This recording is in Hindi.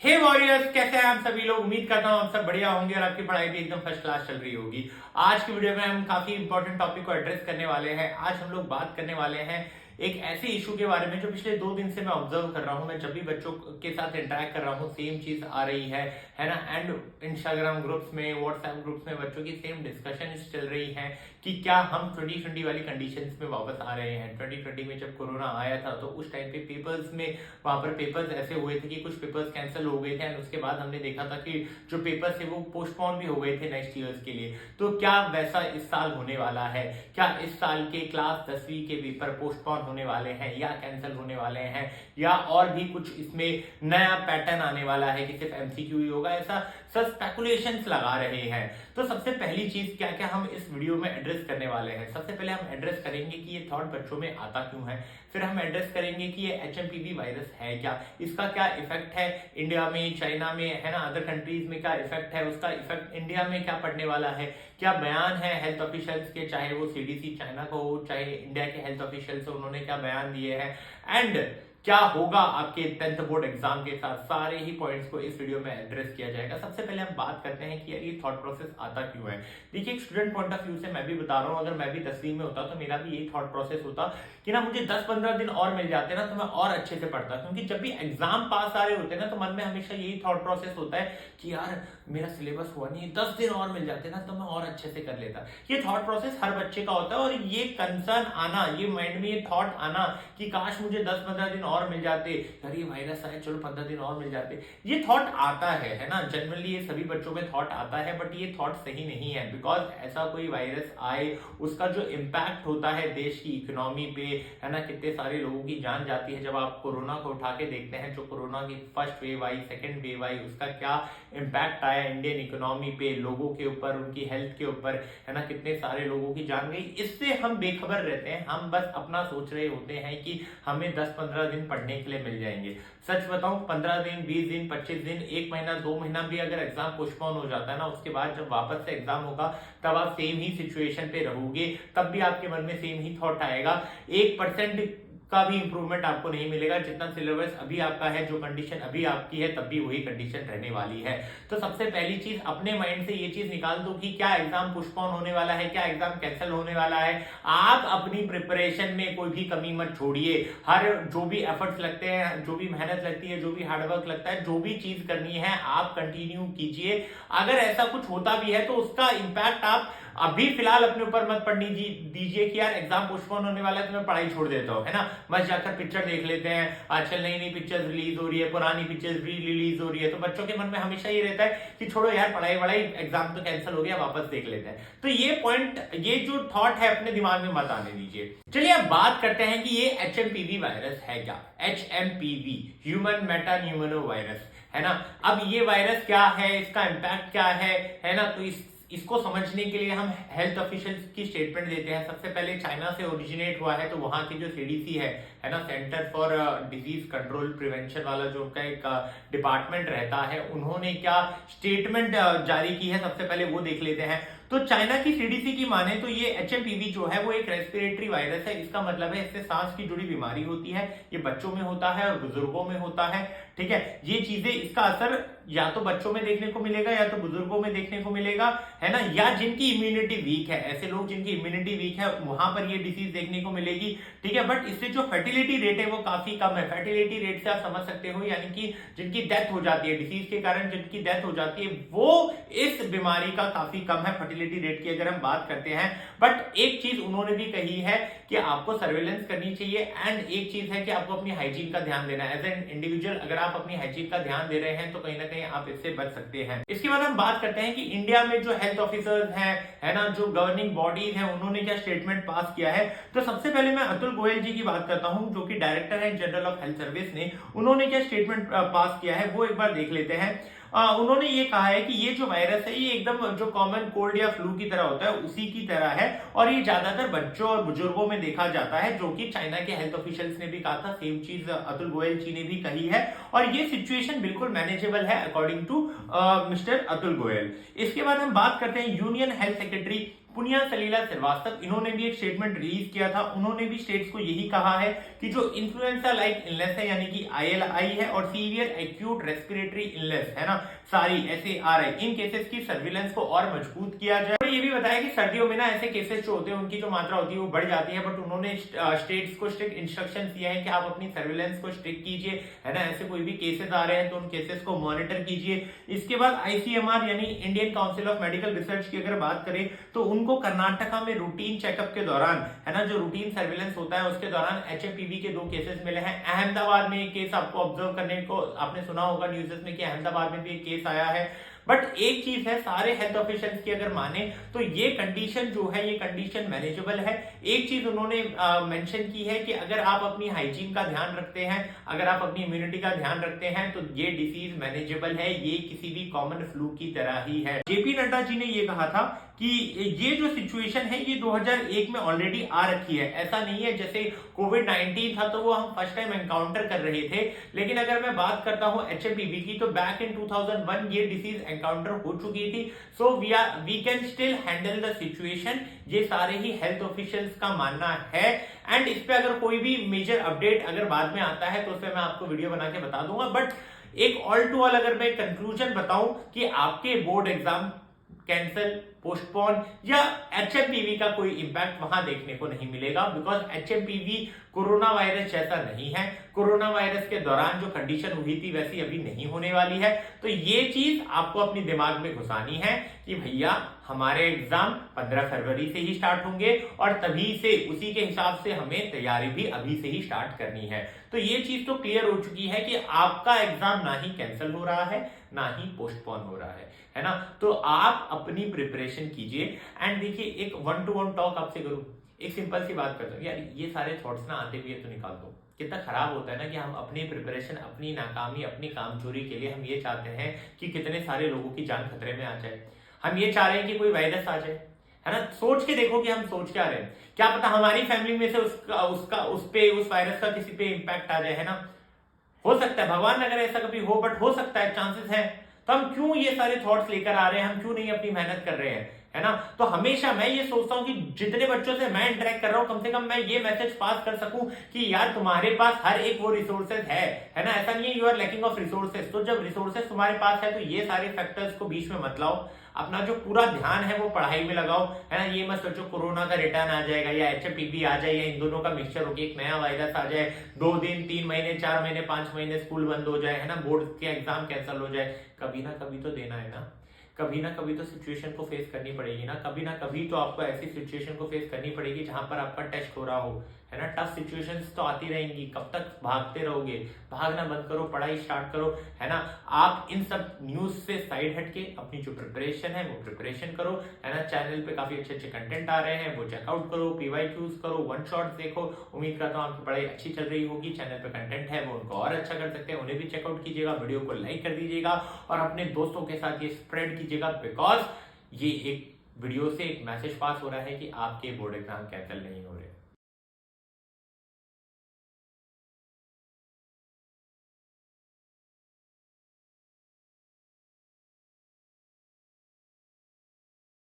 हे वॉरियर्स, कैसे हैं आप सभी लोग। उम्मीद करता हूँ आप सब बढ़िया होंगे और आपकी पढ़ाई भी एकदम फर्स्ट क्लास चल रही होगी। आज की वीडियो में हम काफी इंपॉर्टेंट टॉपिक को एड्रेस करने वाले हैं। आज हम लोग बात करने वाले हैं एक ऐसे इशू के बारे में जो पिछले 2 दिन से मैं ऑब्जर्व कर रहा हूँ। मैं जब भी बच्चों के साथ इंटरेक्ट कर रहा हूँ सेम चीज आ रही है ना। एंड इंस्टाग्राम ग्रुप्स में, व्हाट्सएप ग्रुप्स में बच्चों की सेम डिस्कशन चल रही है कि क्या हम 2020 वाली कंडीशंस में वापस आ रहे हैं। 2020 में जब कोरोना आया था तो उस टाइम पे पेपर्स में वहां पर पेपर्स ऐसे हुए थे कि कुछ पेपर्स कैंसिल हो गए थे एंड उसके बाद हमने देखा था कि जो पेपर्स थे वो पोस्टपोन भी हो गए थे नेक्स्ट ईयर्स के लिए। तो क्या वैसा इस साल होने वाला है? क्या इस साल के क्लास 10वीं के पेपर पोस्टपोन होने वाले हैं या कैंसिल होने वाले हैं, या और भी कुछ इसमें नया पैटर्न आने वाला है कि सिर्फ एमसीक्यू ही होगा? ऐसा सब स्पेकुलेशंस लगा रहे हैं। तो सबसे पहली चीज क्या क्या हम इस वीडियो में एड्रेस करने वाले हैं। सबसे पहले हम एड्रेस करेंगे कि ये थॉट बच्चों में आता क्यों है। फिर हम एड्रेस करेंगे कि ये एचएमपीवी वायरस है क्या, इसका क्या इफेक्ट है इंडिया में, चाइना में, है ना, अदर कंट्रीज में क्या इफेक्ट है, उसका इफेक्ट इंडिया में क्या पड़ने वाला है, क्या बयान है हेल्थ ऑफिशियल्स के, चाहे वो सीडीसी चाइना का हो चाहे इंडिया के हेल्थ ऑफिशियल्स, उन्होंने क्या बयान दिए हैं, एंड क्या होगा आपके 10th बोर्ड एग्जाम के साथ। सारे ही पॉइंट्स को इस वीडियो में एड्रेस किया जाएगा। सबसे पहले हम बात करते हैं कि यार ये थॉट प्रोसेस आता क्यों है। देखिए, एक स्टूडेंट पॉइंट ऑफ व्यू से मैं भी बता रहा हूँ, अगर मैं भी 10वीं में होता तो मेरा भी यही थॉट प्रोसेस होता कि ना मुझे 10-15 दिन और मिल जाते ना तो मैं और अच्छे से पढ़ता। क्योंकि जब भी एग्जाम पास आ रहे होते ना तो मन में हमेशा यही थॉट प्रोसेस होता है कि यार मेरा सिलेबस हुआ नहीं, 10 दिन और मिल जाते ना तो मैं और अच्छे से कर लेता। ये थॉट प्रोसेस हर बच्चे का होता है और ये कंसर्न आना, ये माइंड में ये थॉट आना कि काश मुझे 10-15 दिन और मिल जाते, यार ये वायरस आए चलो 15 दिन और मिल जाते, ये थॉट आता है ना। जनरली ये सभी बच्चों में थॉट आता है, बट ये थॉट सही नहीं है। बिकॉज ऐसा कोई वायरस आए उसका जो इम्पैक्ट होता है देश की इकोनॉमी पे, है ना, कितने सारे लोगों की जान जाती है। जब आप कोरोना को उठा के देखते हैं, जो कोरोना की फर्स्ट वेव आई, सेकेंड वेव आई, उसका क्या इम्पैक्ट आया इंडियन इकोनॉमी पे, लोगों के ऊपर, उनकी हेल्थ के ऊपर, है ना, कितने सारे लोगों की जान गई। इससे हम बेखबर रहते हैं, हम बस अपना सोच रहे होते हैं कि हमें 10-15 दिन पढ़ने के लिए मिल जाएंगे। सच बताऊं, 15 दिन, 20 दिन, 25 दिन, 1 महीना, 2 महीना भी अगर एग्जाम पोस्टपोन हो जाता है ना, उसके बाद जब वापस से एग्जाम होगा तब आप सेम ही सिचुएशन पे रहोगे, तब भी आपके मन में सेम ही थॉट आएगा। 1% का भी इंप्रूवमेंट आपको नहीं मिलेगा। जितना सिलेबस अभी आपका है, जो कंडीशन अभी आपकी है, तब भी वही कंडीशन रहने वाली है। तो सबसे पहली चीज, अपने माइंड से ये चीज निकाल दो कि क्या एग्जाम पोस्टपोन होने वाला है, क्या एग्जाम कैंसिल होने वाला है। आप अपनी प्रिपरेशन में कोई भी कमी मत छोड़िए। हर जो भी एफर्ट्स लगते हैं, जो भी मेहनत लगती है, जो भी हार्डवर्क लगता है, जो भी चीज करनी है आप कंटिन्यू कीजिए। अगर ऐसा कुछ होता भी है तो उसका इंपैक्ट आप अभी फिलहाल अपने ऊपर मत पढ़ने दीजिए कि यार एग्जाम पोस्टपोन होने वाला है तो मैं पढ़ाई छोड़ देता हूँ, है ना, बस जाकर पिक्चर देख लेते हैं। आजकल नई नई पिक्चर्स रिलीज हो रही है, पुरानी पिक्चर्स री रिलीज हो रही है, तो बच्चों के मन में हमेशा ये रहता है कि छोड़ो यार, पढ़ाई वढ़ाई, एग्जाम तो कैंसिल हो गया, वापस देख लेते हैं। तो ये पॉइंट, ये जो थॉट है अपने दिमाग में मत आने दीजिए। चलिए अब बात करते हैं कि ये एचएमपीवी वायरस है क्या। HMPV, human Meta pneumono virus, है ना। अब ये वायरस क्या है, इसका इम्पैक्ट क्या है ना। तो इसको समझने के लिए हम हेल्थ ऑफिशियल्स की स्टेटमेंट देते हैं। सबसे पहले चाइना से ओरिजिनेट हुआ है, तो वहां की जो सीडीसी है ना, centre for disease control prevention वाला जो उनका एक डिपार्टमेंट रहता है, उन्होंने क्या स्टेटमेंट जारी की है, सबसे पहले वो देख लेते हैं। तो चाइना की सीडीसी की माने तो ये एचएमपीवी जो है वो एक रेस्पिरेटरी वायरस है। इसका मतलब है इससे सांस की जुड़ी बीमारी होती है, ये बच्चों में होता है और बुजुर्गों में होता है। ठीक है, ये चीजें, इसका असर या तो बच्चों में देखने को मिलेगा या तो बुजुर्गों में देखने को मिलेगा, है ना, या जिनकी इम्यूनिटी वीक है, ऐसे लोग जिनकी इम्यूनिटी वीक है वहां पर ये डिसीज देखने को मिलेगी। ठीक है, बट इससे जो फर्टिलिटी रेट है वो काफी कम है। फर्टिलिटी रेट से आप समझ सकते हो, यानी कि जिनकी डेथ हो जाती है डिसीज के कारण, जिनकी डेथ हो जाती है, वो इस बीमारी का काफी कम है फर्टिलिटी रेट की अगर हम बात करते हैं। बट एक चीज उन्होंने भी कही है कि आपको सर्वेलेंस करनी चाहिए, एंड एक चीज है कि आपको अपनी हाइजीन का ध्यान देना है। एज एन इंडिविजुअल अगर आप अपनी हाइजीन का ध्यान दे रहे हैं तो कहीं ना कहीं आप इससे बच सकते हैं। इसके बाद हम बात करते हैं कि इंडिया में जो हेल्थ ऑफिसर्स हैं, है ना, जो गवर्निंग बॉडीज हैं, उन्होंने क्या स्टेटमेंट पास किया है। तो सबसे पहले मैं अतुल गोयल जी की बात करता हूं, जो कि डायरेक्टर है जनरल ऑफ हेल्थ सर्विस ने। उन्होंने क्या स्टेटमेंट पास किया है वो एक बार देख लेते हैं। उन्होंने ये कहा है कि ये जो वायरस है ये एकदम जो कॉमन कोल्ड या फ्लू की तरह होता है उसी की तरह है, और ये ज्यादातर बच्चों और बुजुर्गों में देखा जाता है, जो कि चाइना के हेल्थ ऑफिशियल्स ने भी कहा था। सेम चीज अतुल गोयल जी ने भी कही है, और ये सिचुएशन बिल्कुल मैनेजेबल है according to mister Atul Goyal. इसके बाद हम बात करते हैं यूनियन हेल्थ सेक्रेटरी पुनिया सलीला श्रीवास्तव, इन्होंने भी एक स्टेटमेंट रिलीज किया था। उन्होंने भी स्टेट्स को यही कहा है कि जो इन्फ्लुएंजा लाइक इलनेस है यानी कि ILI है और सीवियर एक्यूट रेस्पिरेटरी इलनेस है ना, सारी SARI, इन केसेस की सर्विलेंस को और मजबूत किया जाए। और ये भी बताया कि सर्दियों में ना ऐसे केसेस जो होते हैं उनकी जो मात्रा होती है वो बढ़ जाती है, बट उन्होंने स्टेट्स को स्ट्रिक्ट इंस्ट्रक्शन दिया है कि आप अपनी सर्विलेंस को स्ट्रिक्ट कीजिए, है ना। ऐसे कोई भी केसेस आ रहे हैं तो उन केसेस को मॉनिटर कीजिए। इसके बाद ICMR यानी Indian council of medical research की अगर बात करें तो उनको कर्नाटका में रूटीन चेकअप के दौरान, है ना, जो रूटीन सर्विलेंस होता है उसके दौरान HMPV के 2 केसेस मिले हैं। अहमदाबाद में एक केस आपको ऑब्जर्व करने को आपने सुना होगा न्यूज़ में कि अहमदाबाद में भी एक केस आया है। बट एक चीज है, सारे हेल्थ ऑफिशियल्स की अगर माने तो ये कंडीशन जो है ये कंडीशन मैनेजेबल है। एक चीज उन्होंने मेंशन की है कि अगर आप अपनी हाइजीन का ध्यान रखते हैं, अगर आप अपनी इम्यूनिटी का ध्यान रखते हैं तो ये डिसीज मैनेजेबल है, ये किसी भी कॉमन फ्लू की तरह ही है। JP नड्डा जी ने ये कहा था कि ये जो सिचुएशन है ये 2001 में ऑलरेडी आ रखी है। ऐसा नहीं है जैसे कोविड-19 था तो वो हम फर्स्ट टाइम एनकाउंटर कर रहे थे, लेकिन अगर मैं बात करता हूं HMPV की तो बैक इन 2001 ये डिसीज एनकाउंटर हो चुकी थी। So we can still handle the situation, ये सारे ही हेल्थ ऑफिशियल्स का मानना है। एंड इस पे अगर कोई भी मेजर अपडेट अगर बाद में आता है तो उस पर मैं आपको वीडियो बना के बता दूंगा। बट एक ऑल टू ऑल अगर मैं कंक्लूजन बताऊं कि आपके बोर्ड एग्जाम कैंसल, पोस्टपोन या HMPV का कोई इंपैक्ट वहां देखने को नहीं मिलेगा, बिकॉज HMPV कोरोना वायरस जैसा नहीं है। कोरोना वायरस के दौरान जो कंडीशन हुई थी वैसी अभी नहीं होने वाली है। तो ये चीज आपको अपनी दिमाग में घुसानी है कि भैया हमारे एग्जाम 15 फरवरी से ही स्टार्ट होंगे और तभी से उसी के हिसाब से हमें तैयारी भी अभी से ही स्टार्ट करनी है। तो ये चीज तो क्लियर हो चुकी है कि आपका एग्जाम ना ही कैंसिल हो रहा है ना ही पोस्टपोन हो रहा है ना। तो आप अपनी प्रिपरेशन कीजिए। एंड देखिए, एक 1-to-1 टॉक आपसे करूं, एक सिंपल सी बात करता हूं यार, ये सारे थॉट्स ना आते हुए तो निकाल दो। कितना खराब होता है ना कि हम अपनी प्रिपरेशन, अपनी नाकामी, अपनी कामचोरी के लिए हम ये चाहते हैं कि कितने सारे लोगों की जान खतरे में आ जाए। हम ये चाह रहे हैं कि कोई वायरस आ जाए, है ना। सोच के देखो कि हम सोच क्या रहे हैं, क्या पता हमारी फैमिली में से उस वायरस का किसी पे इंपैक्ट आ जाए, है ना। हो सकता है, भगवान अगर ऐसा कभी हो, बट हो सकता है, चांसेस है। तो हम क्यों ये सारे थॉट्स लेकर आ रहे हैं, हम क्यों नहीं अपनी मेहनत कर रहे हैं, है ना। तो हमेशा मैं ये सोचता हूं कि जितने बच्चों से मैं इंटरेक्ट कर रहा हूं कम से कम मैं ये मैसेज पास कर सकूं कि यार तुम्हारे पास हर एक वो रिसोर्सेज है ना। ऐसा नहीं है you are lacking of resources. तो जब रिसोर्सेज तुम्हारे पास है तो ये सारे फैक्टर्स को बीच में मत लाओ, अपना जो पूरा ध्यान है वो पढ़ाई में लगाओ, है ना। ये मत सोचो कोरोना का रिटर्न आ जाएगा या HMPV आ जाए या इन दोनों का मिक्सचर होकर एक नया वायरस आ जाए, 2 दिन 3 महीने 4 महीने 5 महीने स्कूल बंद हो जाए, है ना, बोर्ड के एग्जाम कैंसिल हो जाए। कभी ना कभी तो देना है ना, कभी ना कभी तो सिचुएशन को फेस करनी पड़ेगी ना कभी तो आपको ऐसी सिचुएशन को फेस करनी पड़ेगी जहां पर आपका टेस्ट हो रहा हो, है ना। टफ सिचुएशंस तो आती रहेंगी, कब तक भागते रहोगे। भागना बंद करो, पढ़ाई स्टार्ट करो, है ना। आप इन सब न्यूज से साइड हटके अपनी जो प्रिपरेशन है वो प्रिपरेशन करो, है ना। चैनल पे काफी अच्छे अच्छे कंटेंट आ रहे हैं, वो चेकआउट करो, PYQs करो, 1 शॉट्स देखो। उम्मीद करता हूँ आपकी पढ़ाई अच्छी चल रही होगी। चैनल पे कंटेंट है वो उनको और अच्छा कर सकते हैं, उन्हें भी चेकआउट कीजिएगा, वीडियो को लाइक कर दीजिएगा और अपने दोस्तों के साथ ये स्प्रेड कीजिएगा, बिकॉज ये एक वीडियो से एक मैसेज पास हो रहा है कि आपके बोर्ड एग्जाम कैंसिल नहीं हो रहे।